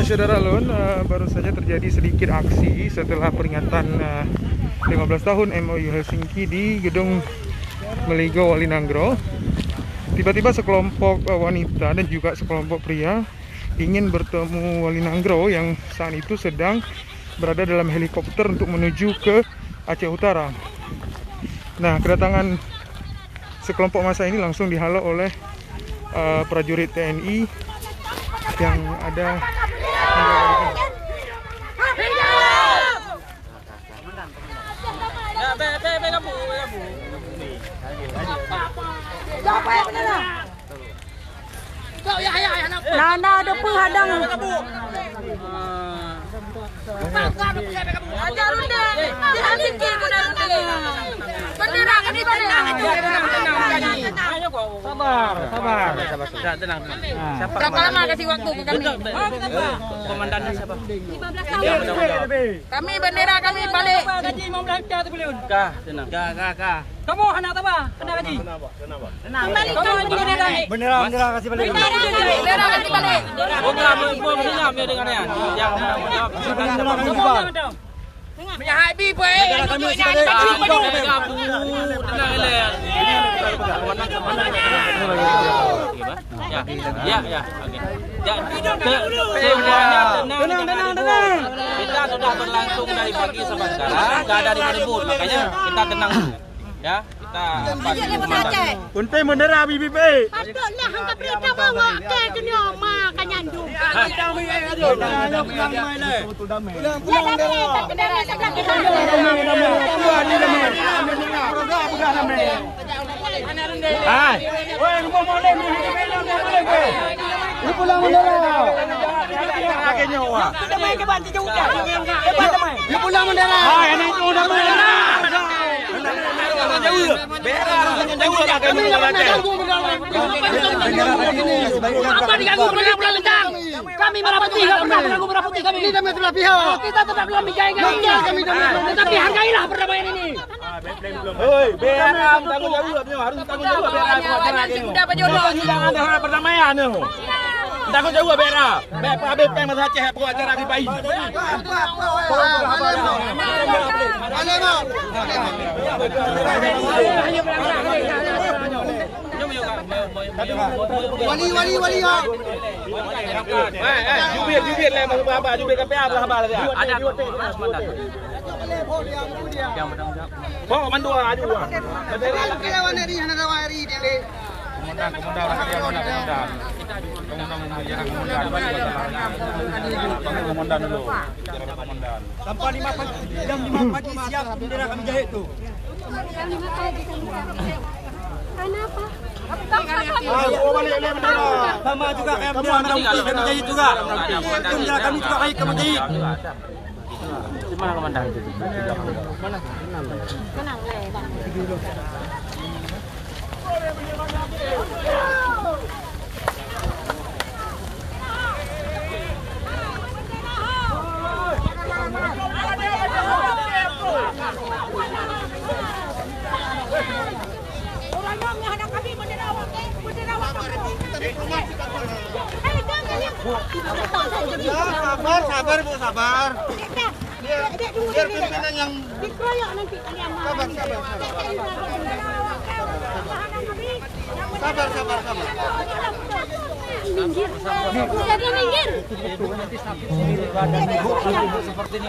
Saudara Lun, baru saja terjadi sedikit aksi setelah peringatan 15 tahun MOU Helsinki di Gedung Meligo Walinangro. Tiba-tiba sekelompok wanita dan juga sekelompok pria ingin bertemu Walinangro yang saat itu sedang berada dalam helikopter untuk menuju ke Aceh Utara. Nah, kedatangan sekelompok massa ini langsung dihalau oleh prajurit TNI yang ada. Nana ada penghadang. Sabar. Tenang. Berapa lama kasih waktu ke kami? Komandannya siapa? 15 tahun. Kami bendera kami balik. Gaji 15 juta tu belum. Tenang. Kak. Kamu anak apa? Kena gaji. Kembalikan bendera kami. Bendera kasih balik. Bendera kasih balik. Bukan senyap dia dengannya. Yang Kamu Menyahai bibu kami tenang. Kita sudah berlangsung dari pagi sampai sekarang, nggak ada ribut, makanya kita tenang dulu. Ya, kita Untai bendera BBP. Patutnya hangka berita bawa ke dunia makan nyandung. Apa diganggu belah lendang? Kami merah putih, nggak pernah mengganggu merah putih kami. Kita belah pihak. Kita tetap dalam menjaga kami. Tetapi hargailah perdamaian ini. BRA tanggung jawab, harus tanggung jawab BRA. Sudah berjodoh. Jangan ada perdamaian tu. Tanggung jawab BRA. BPAB Pemda Aceh buat acara di bayi. Wali ya. Jubir lah masuk apa? Jubir KPA berapa dia? Ada komandan. Yang bertanggung jawab. Bawa mandu aju. Kelawan dari hana wari dia. Komandan dulu. Sampai jam 5 pagi siap bendera kami jahit tu. Kenapa? Sama juga kayak bendera merah putih kami jahit juga. Bendera kami juga baik kami jahit. Di mana komandan? Tenang le. Orangnya menghadap kami bendera wakil. Sabar Bu, sabar. Biar pimpinan yang dikeroyok nanti kalian. Sabar. Minggir. Jadi minggir. Seperti ini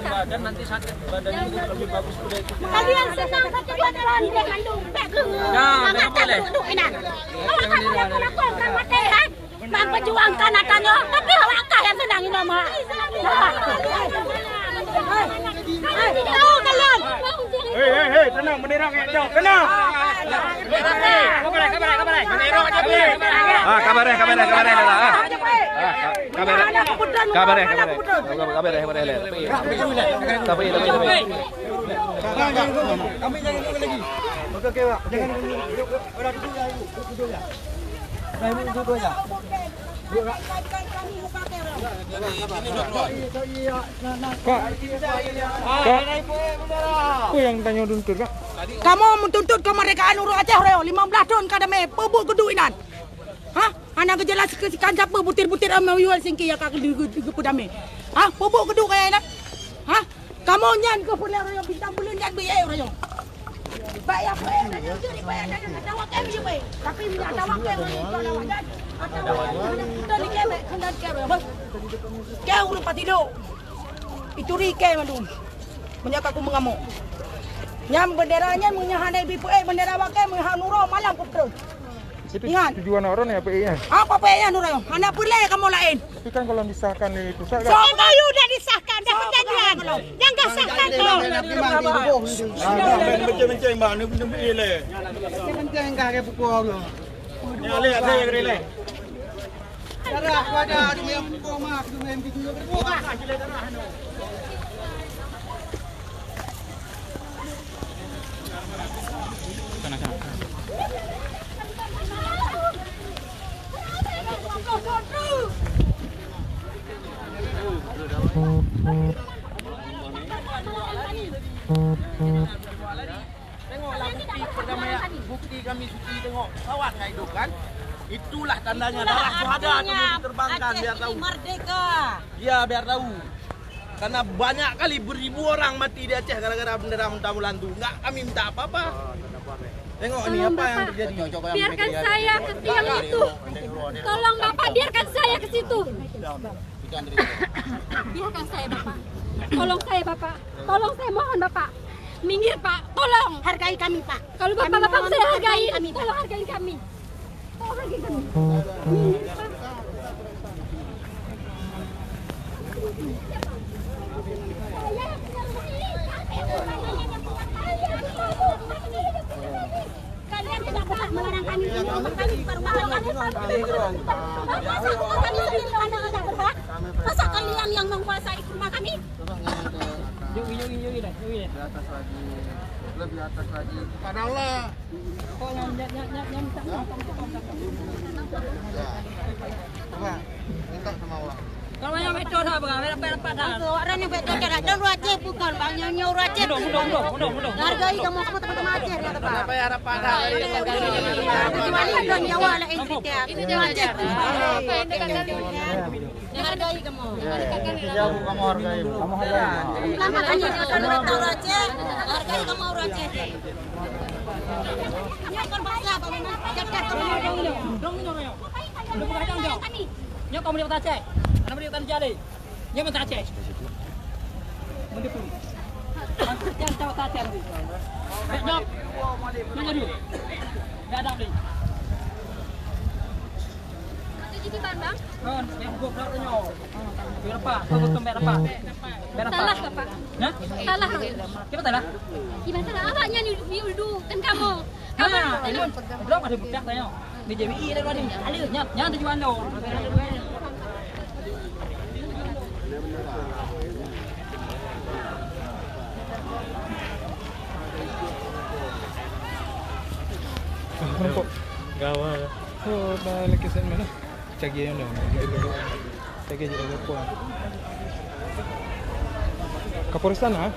badan nanti sakit badannya lebih bagus udah itu. Kalian senang tapi adalah di kandung. Memperjuangkan anaknya, tapi awakah yang senangin nama. Tahu kalian? Hei, tenang, bendera kayak jauh, tenang. Kabarnya lah. Kak, aku yang tanya tuntut kak. Kamu menuntut kemerdekaan urut Aceh reo 15 tahun kadame pebuk keduinan. Hah? Anak kejelaskan siapa butir-butir MOU Helsinki yang kak kedame. Hah? Pebuk kedu kayak ini. Hah? Kamu nyan ke pulau reo bintang bulan nyan biaya reo. Bayar bayar jadi bayar ada wakil je bay. Tapi minyak ada wakil ada wakil. Ada wakil ni kebe hendak kebe. Kau udah patido. Itu rike madum. Menyaka aku mengamuk. Nyam benderanya menyahanai BPE bendera wakil menhanuro malam putra. Itu Ingat. tujuan orang ya PI-nya. Apa PE-nya Nurayo? Anak pulai kamu lain. Tapi kan kalau disahkan di pusat So, kan. MOU udah disahkan, dah perjanjian. Yang gak sahkan tuh. Benceng bang, ni pun le. Benceng kah ke pukul tu. Ni ale ada yang rela. Darah aku ada di yang pukul mak, di yang video ke. Tengoklah bukti perdamaian, bukti kami suci tengok pesawat nggak hidup kan? Itulah tandanya darah syuhada itu diterbangkan biar tahu. Merdeka. Ya biar tahu. Karena banyak kali beribu orang mati di Aceh gara-gara bendera Muntamulan itu. Nggak kami minta apa-apa. Tengok ini apa yang terjadi. Biarkan saya ke tiang itu. Tolong Bapak biarkan saya ke situ. Biarkan saya Bapak. Tolong saya Bapak. Tolong saya mohon Bapak. Minggir Pak. Tolong. Hargai kami, Pak. Kalau Bapak saya hargai. Tolong hargai kami. Tolong hargai kami. Minggir Pak. Kalian tidak berhak melarang kami ini rumah kami masa kalian yang menguasai rumah kami? Lebih atas lagi. Padahal. Coba minta sama Allah. Kalau yang betul dah bang, dapat dah. Orang yang betul tidak ada Aceh bukan bang nyonya Aceh. Mudah. Hargai kamu teman-teman Aceh ya Pak. Apa yang harapan dah? Kecuali dan nyawa lah Indonesia. Itu dia Aceh. Hargai kamu. Jauh kamu hargai. Kamu hargai. Lama kan jadi orang tahu Aceh. Hargai kamu orang Aceh. Ini kan bangsa bagaimana jaga kamu. Dong ni orang. Lu bukan dong jauh. Nyok kamu di kota Aceh. Anak beri kota jadi. Dia kota Aceh. Mendepun. Yang tahu kota Aceh nanti. Nyok. Nyok dulu. Enggak ada ni. Jadi Bang. Kan yang gua berat nyok. Berapa? Kau betul berapa? Salah Bapak. Ya? Salah. Siapa salah? Gimana salah? Awaknya dulu kan kamu. Kamu. Ini belum ada budak tanya. BJBI ada dua ni. Alih nyat tujuan lo. Nampak. Gawal. Oh, balik ke sana mana? Cagi yang dah. Cagi je ada puan. Kapolres sana.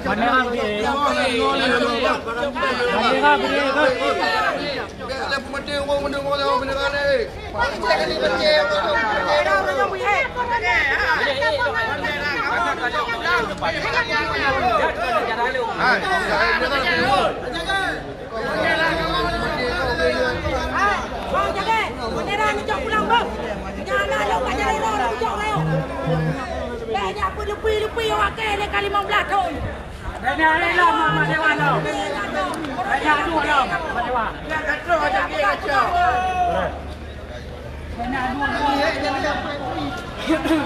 Mana Bang jaga, bendera ngejok pulang bang. Jangan lo kat jalan lo ngejok lo. Banyak apa lepi-lepi orang ke ni kali 15 tahun. Banyak ni lah Mak Dewan lo. Banyak tu lah Mak Dewan. Yang kacau aja dia kacau. Banyak tu.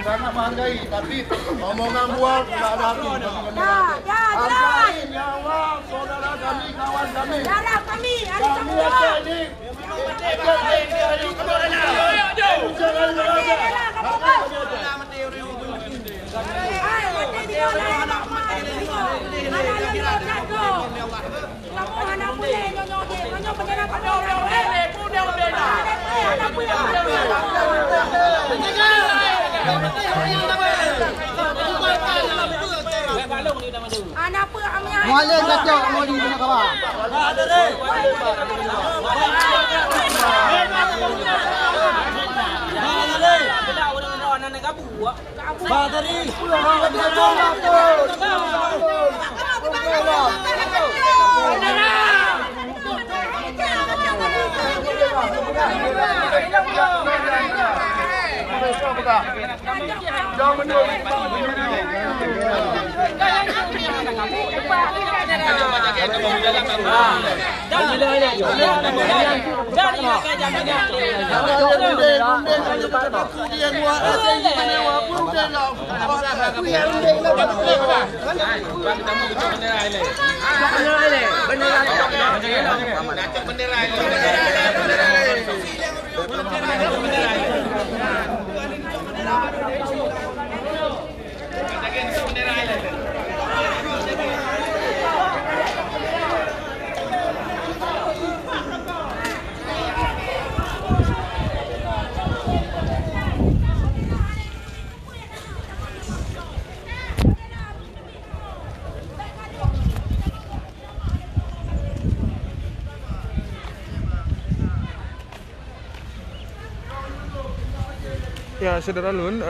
Karena menghargai, tapi omongan buat tidak ada hati. Hargai nyawa saudara kami, kawan kami. darah kami, hari Kami semua. Aceh ini. Anak apa amnya? Muallim kacau, mau di mana kawan? Jangan menurut. Ya, Saudara Lun,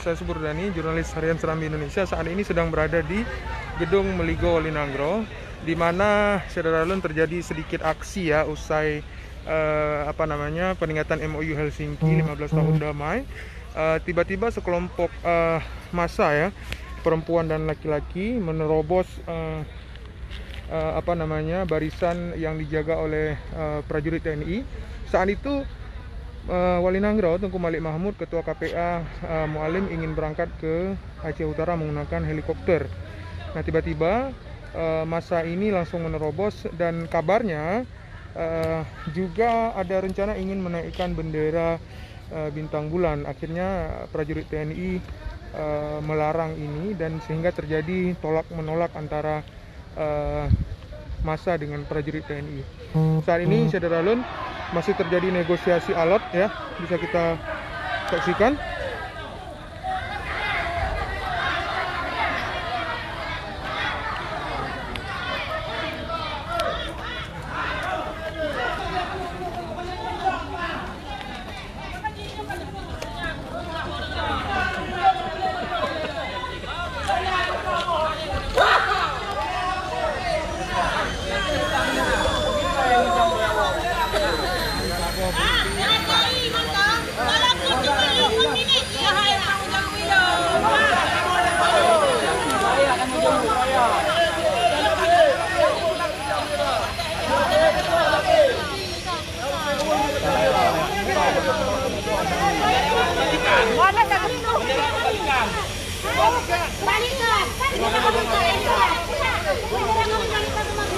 saya Subur Dani, jurnalis harian Serambi Indonesia. Saat ini sedang berada di Gedung Meligo Walinangro, di mana Saudara Lun terjadi sedikit aksi ya usai peringatan MOU Helsinki 15 tahun damai. Tiba-tiba sekelompok massa ya, perempuan dan laki-laki menerobos barisan yang dijaga oleh prajurit TNI. Saat itu Walinangro, Tunku Malik Mahmud, Ketua KPA Muallim ingin berangkat ke Aceh Utara menggunakan helikopter. Nah, tiba-tiba massa ini langsung menerobos dan kabarnya juga ada rencana ingin menaikkan bendera bintang bulan. Akhirnya prajurit TNI melarang ini, dan sehingga terjadi tolak menolak antara massa dengan prajurit TNI. Saat ini Syederalun masih terjadi negosiasi alat ya, bisa kita saksikan.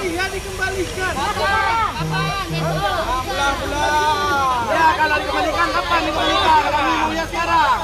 Iya dikembalikan. Ya kalau dikembalikan kapan dikembalikan? Kami maunya sekarang.